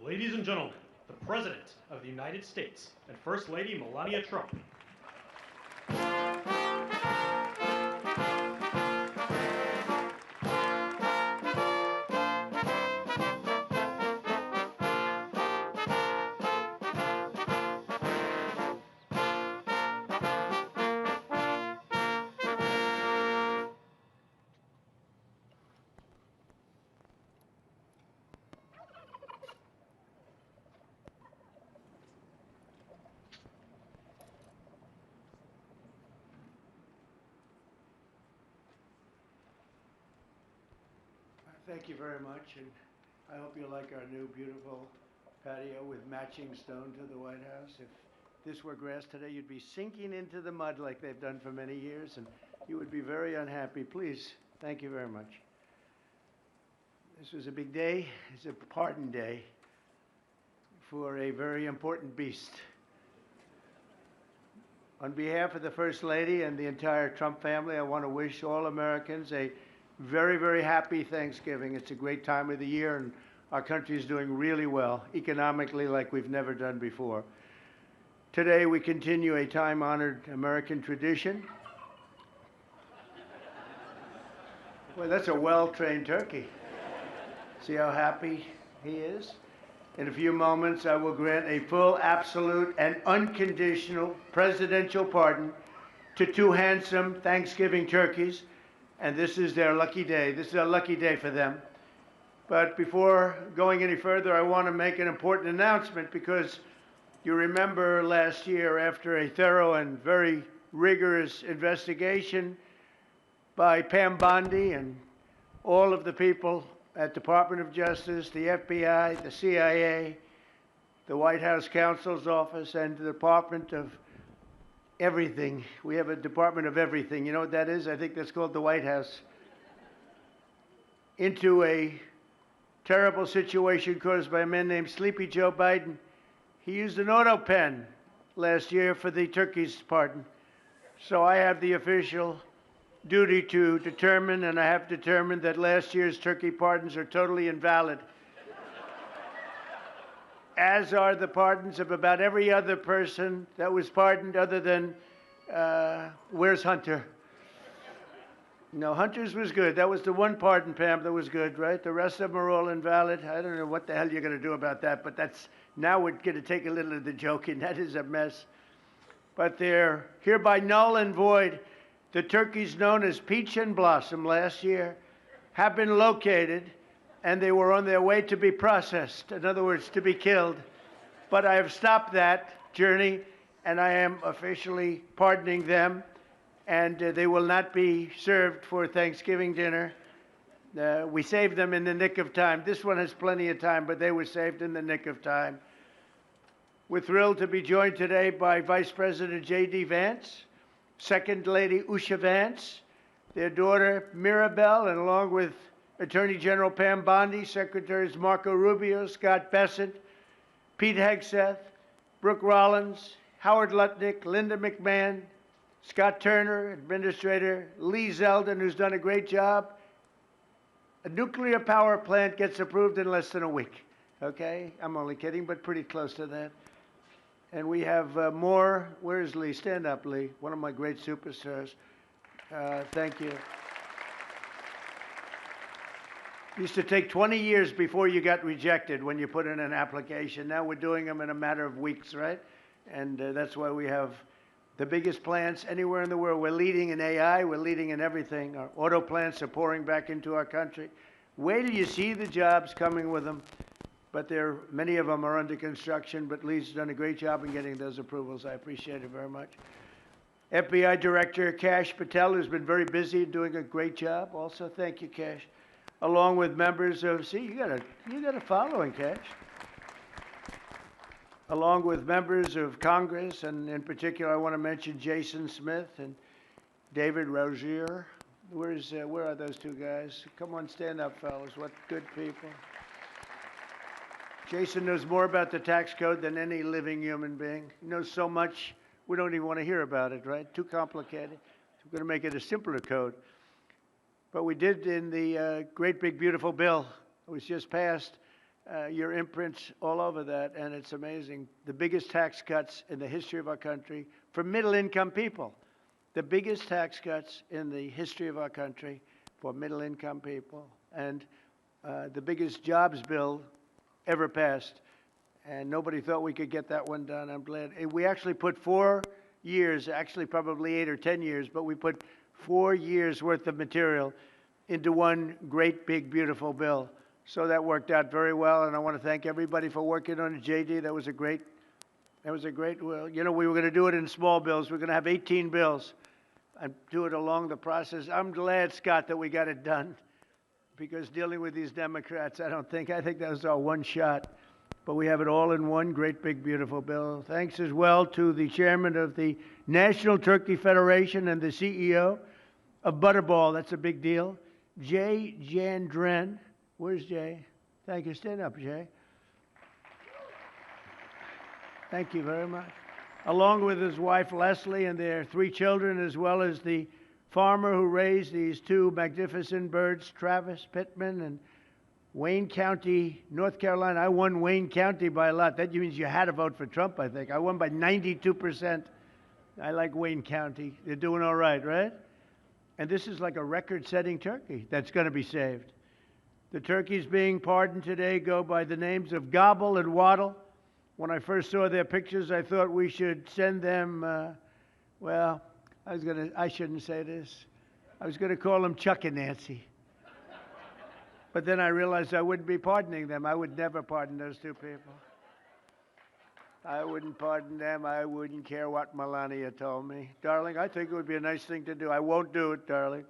Ladies and gentlemen, the President of the United States and First Lady Melania Trump. Thank you very much, and I hope you like our new beautiful patio with matching stone to the White House. If this were grass today, you'd be sinking into the mud like they've done for many years, and you would be very unhappy. Please, thank you very much. This was a big day. It's a pardon day for a very important beast. On behalf of the First Lady and the entire Trump family, I want to wish all Americans a very, very happy Thanksgiving. It's a great time of the year, and our country is doing really well, economically, like we've never done before. Today, we continue a time-honored American tradition. Well, that's a well-trained turkey. See how happy he is? In a few moments, I will grant a full, absolute, and unconditional presidential pardon to two handsome Thanksgiving turkeys, and this is their lucky day. This is a lucky day for them. But before going any further, I want to make an important announcement, because you remember last year, after a thorough and very rigorous investigation by Pam Bondi and all of the people at Department of Justice, the FBI, the CIA, the White House Counsel's Office, and the Department of Everything. We have a Department of Everything. You know what that is? I think that's called the White House. Into a terrible situation caused by a man named Sleepy Joe Biden. He used an auto pen last year for the turkey's pardon. So I have the official duty to determine, and I have determined, that last year's turkey pardons are totally invalid, as are the pardons of about every other person that was pardoned other than, where's Hunter? No, Hunter's was good. That was the one pardon, Pam, that was good, right? The rest of them are all invalid. I don't know what the hell you're going to do about that, but that's, now we're going to take a little of the joking. That is a mess. But they're hereby null and void. The turkeys known as Peach and Blossom last year have been located, and they were on their way to be processed, in other words, to be killed. But I have stopped that journey, and I am officially pardoning them, and they will not be served for Thanksgiving dinner. We saved them in the nick of time. This one has plenty of time, but they were saved in the nick of time. We're thrilled to be joined today by Vice President J.D. Vance, Second Lady Usha Vance, their daughter Mirabelle, and along with Attorney General Pam Bondi, Secretaries Marco Rubio, Scott Bessent, Pete Hegseth, Brooke Rollins, Howard Lutnick, Linda McMahon, Scott Turner, Administrator Lee Zeldin, who's done a great job. A nuclear power plant gets approved in less than a week, okay? I'm only kidding, but pretty close to that. And we have more. Where's Lee? Stand up, Lee. One of my great superstars. Thank you. Used to take 20 years before you got rejected when you put in an application. Now we're doing them in a matter of weeks, right? And that's why we have the biggest plants anywhere in the world. We're leading in AI. We're leading in everything. Our auto plants are pouring back into our country. Wait till you see the jobs coming with them. But many of them are under construction, but Lee's done a great job in getting those approvals. I appreciate it very much. FBI Director Kash Patel, who's been very busy doing a great job. Also, thank you, Kash. Along with members of, see, you got a following, Kash. Along with members of Congress, and in particular, I want to mention Jason Smith and David Rozier, Where are those two guys? Come on, stand up, fellas. What good people. Jason knows more about the tax code than any living human being. He knows so much, we don't even want to hear about it, right? Too complicated. So we're going to make it a simpler code. But we did in the great big beautiful bill that was just passed, your imprints all over that, and it's amazing. The biggest tax cuts in the history of our country for middle-income people. The biggest tax cuts in the history of our country for middle-income people, and the biggest jobs bill ever passed. And nobody thought we could get that one done. I'm glad. We actually put 4 years, actually probably 8 or 10 years, but we put 4 years worth of material into one great big beautiful bill. So that worked out very well, and I want to thank everybody for working on it. JD, that was a great, well, you know, we were going to do it in small bills. We're going to have 18 bills and do it along the process. I'm glad, Scott, that we got it done, because dealing with these Democrats, I think that was our one shot. But we have it all in one great big beautiful bill. Thanks as well to the chairman of the National Turkey Federation and the CEO of Butterball. That's a big deal. Jay Jandren. Where's Jay? Thank you. Stand up, Jay. Thank you very much. Along with his wife, Leslie, and their 3 children, as well as the farmer who raised these 2 magnificent birds, Travis Pittman, and Wayne County, North Carolina. I won Wayne County by a lot. That means you had to vote for Trump, I think. I won by 92%. I like Wayne County. They're doing all right, right? And this is like a record-setting turkey that's going to be saved. The turkeys being pardoned today go by the names of Gobble and Waddle. When I first saw their pictures, I thought we should send them, well, I shouldn't say this. I was going to call them Chuck and Nancy. But then I realized I wouldn't be pardoning them. I would never pardon those 2 people. I wouldn't pardon them. I wouldn't care what Melania told me. Darling, I think it would be a nice thing to do. I won't do it, darling.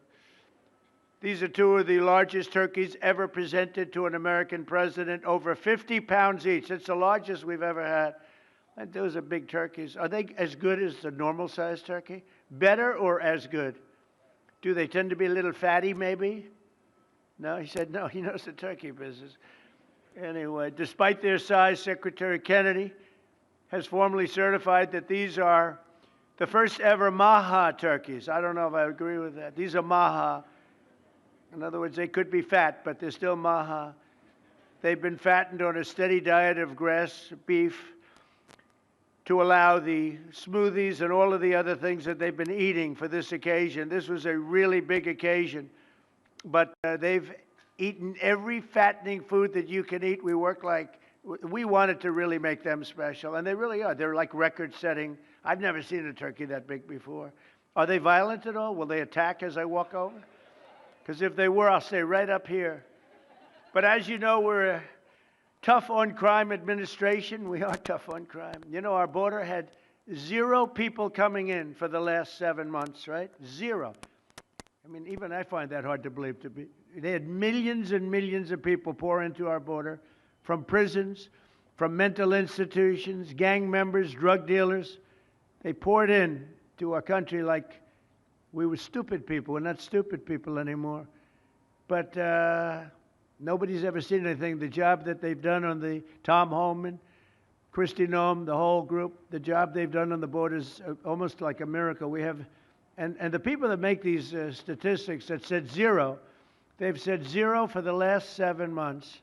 These are 2 of the largest turkeys ever presented to an American president, over 50 pounds each. It's the largest we've ever had. And those are big turkeys. Are they as good as the normal-sized turkey? Better or as good? Do they tend to be a little fatty, maybe? No, he said no. He knows the turkey business. Anyway, despite their size, Secretary Kennedy has formally certified that these are the first ever Maha turkeys. I don't know if I agree with that. These are Maha. In other words, they could be fat, but they're still Maha. They've been fattened on a steady diet of grass, beef, to allow the smoothies and all of the other things that they've been eating for this occasion. This was a really big occasion. But they've eaten every fattening food that you can eat. We wanted to really make them special, and they really are. They're like record-setting. I've never seen a turkey that big before. Are they violent at all? Will they attack as I walk over? Because if they were, I'll stay right up here. But as you know, we're a tough-on-crime administration. We are tough on crime. You know, our border had 0 people coming in for the last 7 months, right? 0. I mean, even I find that hard to believe. They had millions and millions of people pour into our border from prisons, from mental institutions, gang members, drug dealers. They poured in to our country like we were stupid people. We're not stupid people anymore. But nobody's ever seen anything. The job that they've done on the Tom Homan, Kristi Noem, the whole group, the job they've done on the border is almost like a miracle. We have, and the people that make these statistics that said 0, they've said 0 for the last 7 months.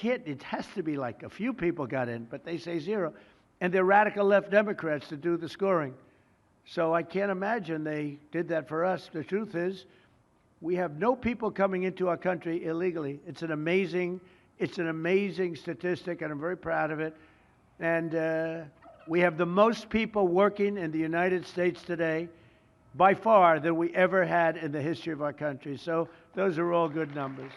It has to be like a few people got in, but they say 0. And they're radical left Democrats to do the scoring. So I can't imagine they did that for us. The truth is, we have no people coming into our country illegally. It's an amazing statistic, and I'm very proud of it. And we have the most people working in the United States today, by far, than we ever had in the history of our country. So those are all good numbers.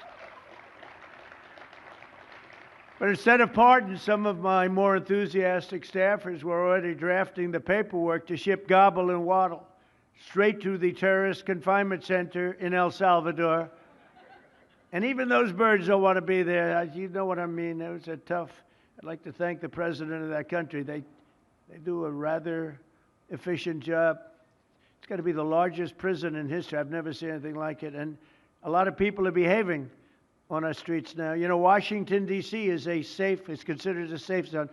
But instead of pardons, some of my more enthusiastic staffers were already drafting the paperwork to ship Gobble and Waddle straight to the terrorist confinement center in El Salvador. And even those birds don't want to be there. You know what I mean? It was a tough. I'd like to thank the president of that country. They do a rather efficient job. It's got to be the largest prison in history. I've never seen anything like it. And a lot of people are behaving on our streets now. You know, Washington, D.C. is considered a safe zone.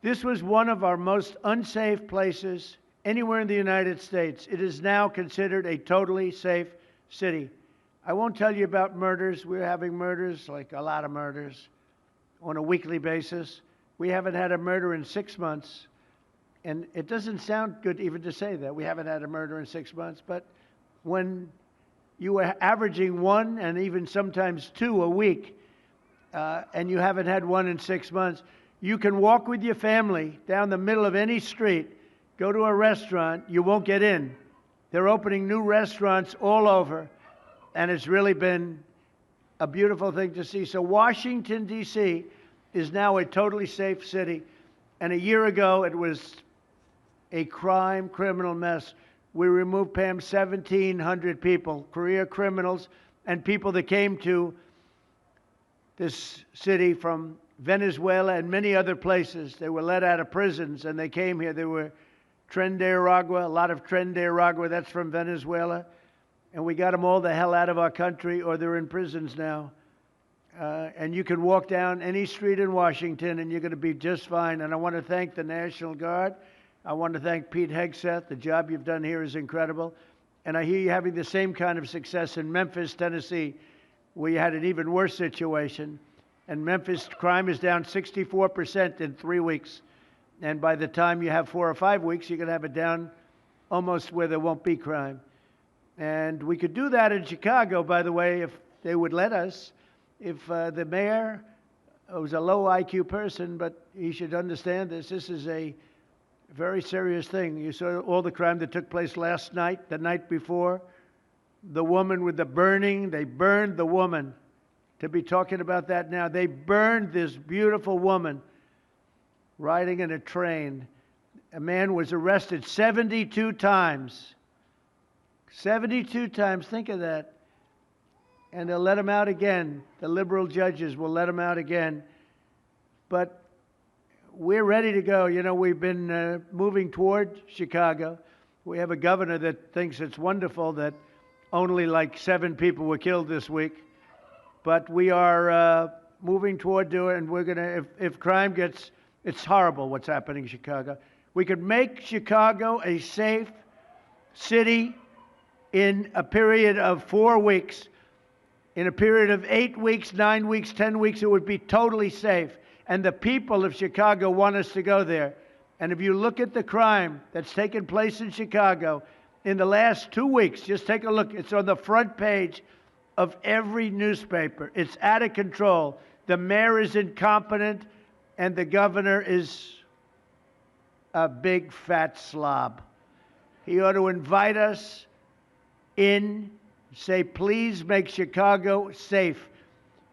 This was one of our most unsafe places anywhere in the United States. It is now considered a totally safe city. I won't tell you about murders. We're having murders, like a lot of murders, on a weekly basis. We haven't had a murder in 6 months. And it doesn't sound good even to say that. We haven't had a murder in 6 months. But when you were averaging 1 and even sometimes 2 a week, and you haven't had 1 in 6 months, you can walk with your family down the middle of any street, go to a restaurant, you won't get in. They're opening new restaurants all over, and it's really been a beautiful thing to see. So Washington, D.C. is now a totally safe city. And a year ago, it was a criminal mess. We removed, Pam, 1,700 people, career criminals, and people that came to this city from Venezuela and many other places. They were let out of prisons, and they came here. They were Tren de Aragua, a lot of Tren de Aragua, that's from Venezuela. And we got them all the hell out of our country, or they're in prisons now. And you can walk down any street in Washington, and you're going to be just fine. And I want to thank the National Guard. I want to thank Pete Hegseth. The job you've done here is incredible. And I hear you having the same kind of success in Memphis, Tennessee, where you had an even worse situation. And Memphis crime is down 64% in 3 weeks. And by the time you have 4 or 5 weeks, you're going to have it down almost where there won't be crime. And we could do that in Chicago, by the way, if they would let us. If the mayor was a low IQ person, but he should understand this. This is a very serious thing. You saw all the crime that took place last night, the night before. The woman with the burning, they burned the woman. To be talking about that now, they burned this beautiful woman riding in a train. A man was arrested 72 times. 72 times, think of that. And they'll let him out again. The liberal judges will let him out again. But we're ready to go. You know, we've been moving toward Chicago. We have a governor that thinks it's wonderful that only like 7 people were killed this week. But we are moving toward doing it, and we're going to, if crime gets, it's horrible what's happening in Chicago. We could make Chicago a safe city in a period of 4 weeks. In a period of 8 weeks, 9 weeks, 10 weeks, it would be totally safe. And the people of Chicago want us to go there. And if you look at the crime that's taken place in Chicago in the last 2 weeks, just take a look. It's on the front page of every newspaper. It's out of control. The mayor is incompetent, and the governor is a big fat slob. He ought to invite us in, say, please make Chicago safe.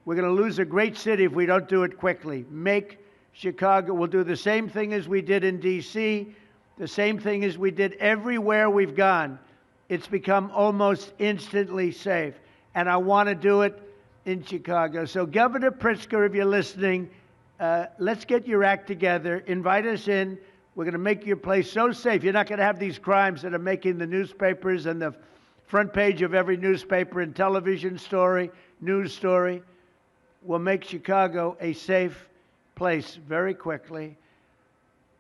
We're going to lose a great city if we don't do it quickly. Make Chicago. We'll do the same thing as we did in D.C., the same thing as we did everywhere we've gone. It's become almost instantly safe. And I want to do it in Chicago. So Governor Pritzker, if you're listening, let's get your act together. Invite us in. We're going to make your place so safe. You're not going to have these crimes that are making the newspapers and the front page of every newspaper and television story, news story. We'll make Chicago a safe place very quickly.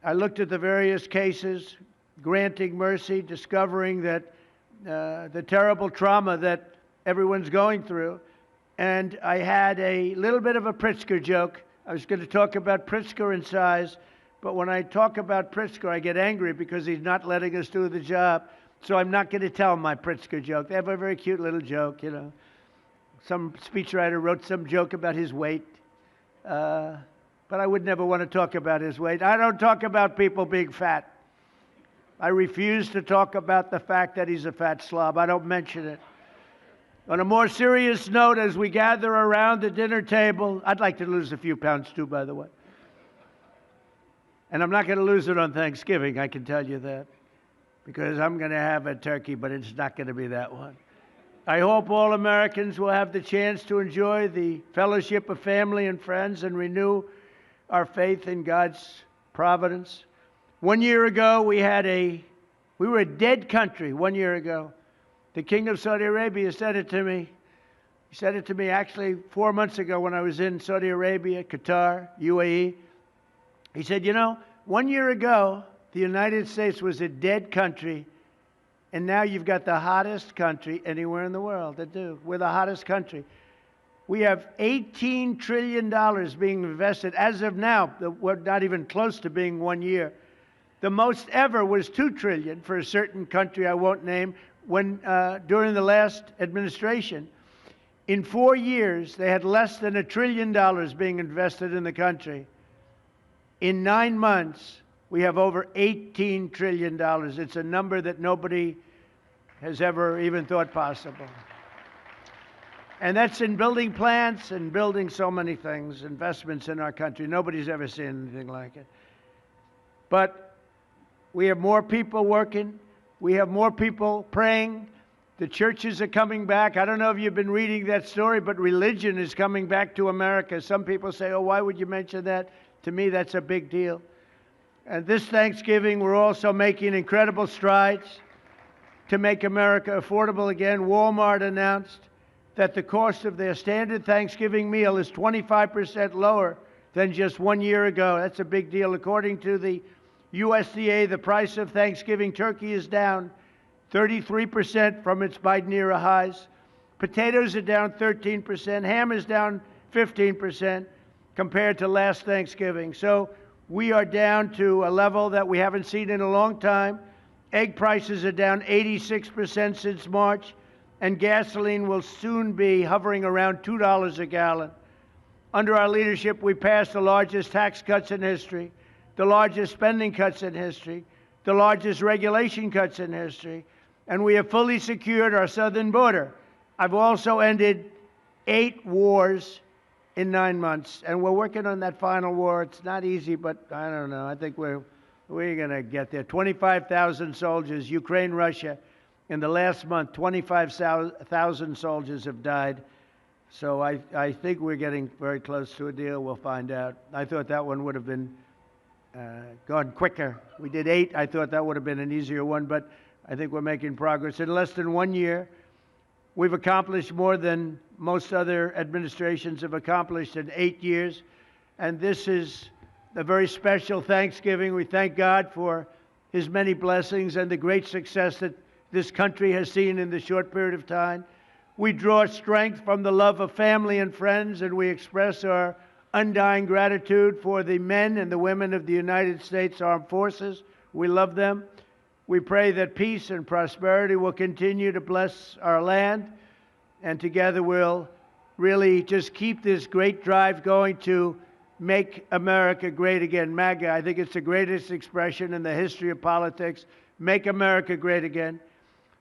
I looked at the various cases, granting mercy, discovering that the terrible trauma that everyone's going through. And I had a little bit of a Pritzker joke. I was going to talk about Pritzker and size, but when I talk about Pritzker, I get angry because he's not letting us do the job. So I'm not going to tell my Pritzker joke. They have a very cute little joke, you know. Some speechwriter wrote some joke about his weight. But I would never want to talk about his weight. I don't talk about people being fat. I refuse to talk about the fact that he's a fat slob. I don't mention it. On a more serious note, as we gather around the dinner table, I'd like to lose a few pounds too, by the way. And I'm not going to lose it on Thanksgiving, I can tell you that. Because I'm going to have a turkey, but it's not going to be that one. I hope all Americans will have the chance to enjoy the fellowship of family and friends and renew our faith in God's providence. 1 year ago, we had a We were a dead country 1 year ago. The King of Saudi Arabia said it to me. He said it to me actually 4 months ago when I was in Saudi Arabia, Qatar, UAE. He said, you know, 1 year ago, the United States was a dead country, and now you've got the hottest country anywhere in the world that do. We're the hottest country. We have $18 trillion being invested. As of now, we're not even close to being 1 year. The most ever was $2 trillion for a certain country I won't name when, during the last administration. In 4 years, they had less than $1 trillion being invested in the country. In 9 months, we have over $18 trillion. It's a number that nobody has ever even thought possible. And that's in building plants and building so many things, investments in our country. Nobody's ever seen anything like it. But we have more people working. We have more people praying. The churches are coming back. I don't know if you've been reading that story, but religion is coming back to America. Some people say, oh, why would you mention that? To me, that's a big deal. And this Thanksgiving, we're also making incredible strides to make America affordable again. Walmart announced that the cost of their standard Thanksgiving meal is 25% lower than just 1 year ago. That's a big deal. According to the USDA, the price of Thanksgiving turkey is down 33% from its Biden-era highs. Potatoes are down 13%. Ham is down 15% compared to last Thanksgiving. So we are down to a level that we haven't seen in a long time. Egg prices are down 86% since March, and gasoline will soon be hovering around $2 a gallon. Under our leadership, we passed the largest tax cuts in history, the largest spending cuts in history, the largest regulation cuts in history, and we have fully secured our southern border. I've also ended 8 wars in 9 months, and we're working on that final war. It's not easy, but I don't know. I think we're going to get there. 25,000 soldiers, Ukraine, Russia. In the last month, 25,000 soldiers have died. So I think we're getting very close to a deal. We'll find out. I thought that one would have been gone quicker. We did 8. I thought that would have been an easier one, but I think we're making progress. In less than 1 year, we've accomplished more than most other administrations have accomplished in 8 years. And this is a very special Thanksgiving. We thank God for His many blessings and the great success that this country has seen in this short period of time. We draw strength from the love of family and friends, and we express our undying gratitude for the men and the women of the United States Armed Forces. We love them. We pray that peace and prosperity will continue to bless our land, and together we'll really just keep this great drive going to make America great again. MAGA, I think it's the greatest expression in the history of politics. Make America great again.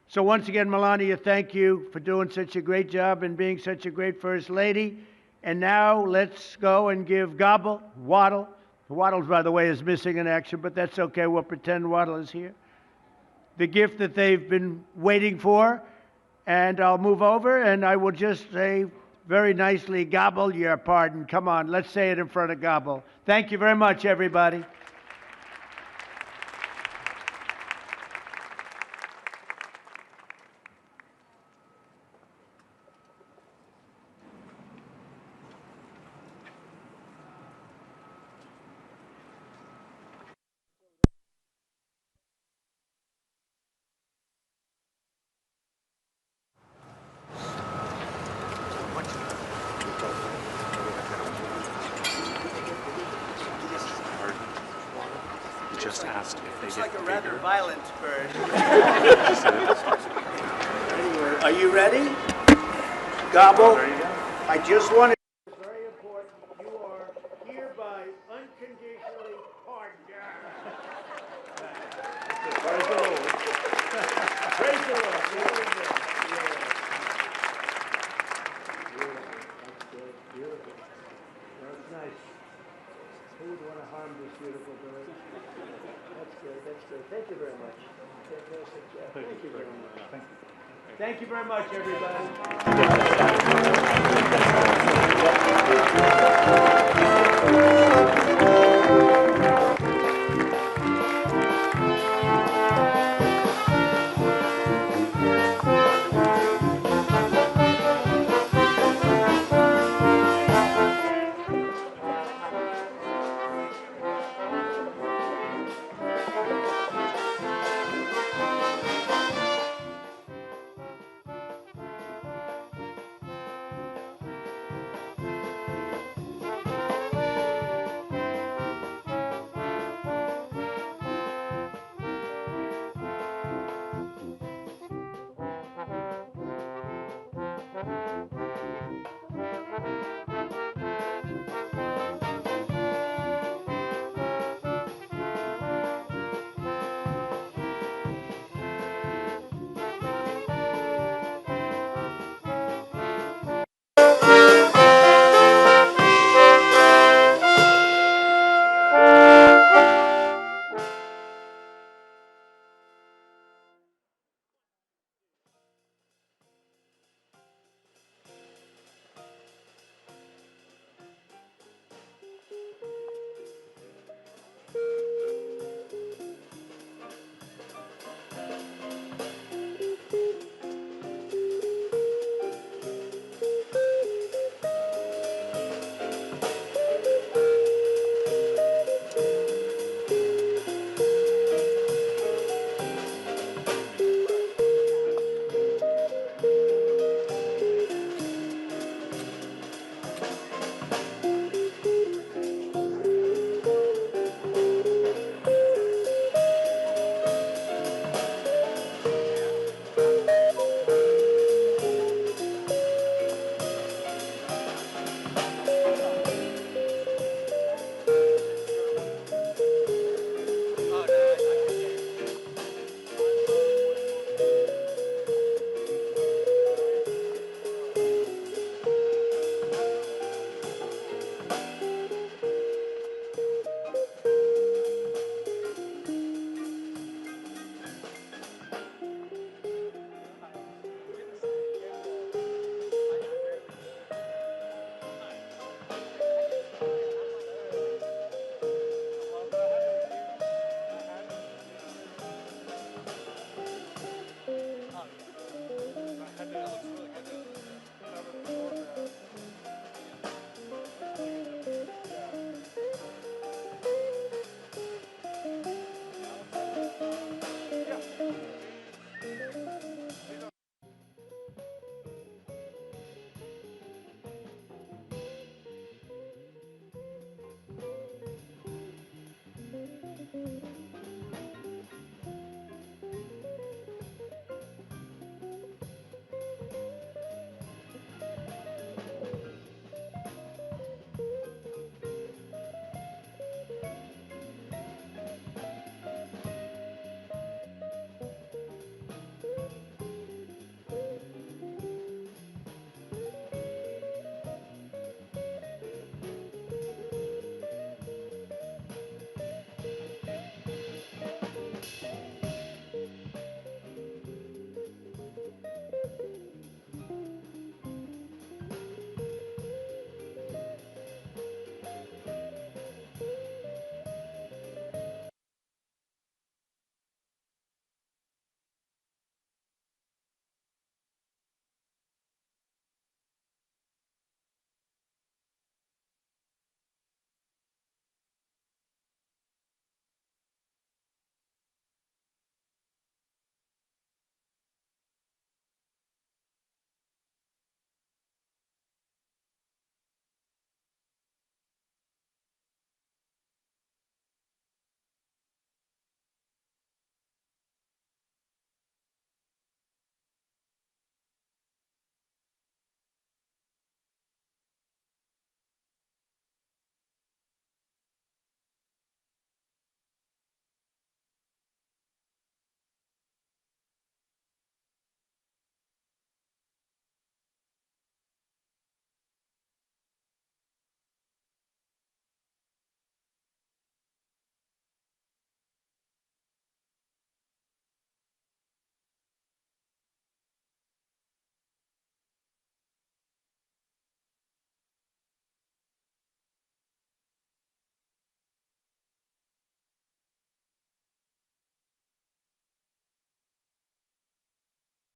So once again, Melania, thank you for doing such a great job and being such a great First Lady. And now let's go and give Gobble, Waddle. Waddle, by the way, is missing in action, but that's okay. We'll pretend Waddle is here. The gift that they've been waiting for. And I'll move over and I will just say very nicely, Gobble, your pardon. Come on, let's say it in front of Gobble. Thank you very much, everybody. Just asked if they It's get like a bigger. rather violent bird. Are you ready? Gobble. Oh, there you go. I just wanted. It's very important. You are hereby unconditionally pardoned. Praise the Lord. Praise the Lord. Beautiful. That's nice. Who would want to harm this beautiful bird? That's good. That's good. Thank you very much. Fantastic job. Thank you very much. Thank you very much, everybody.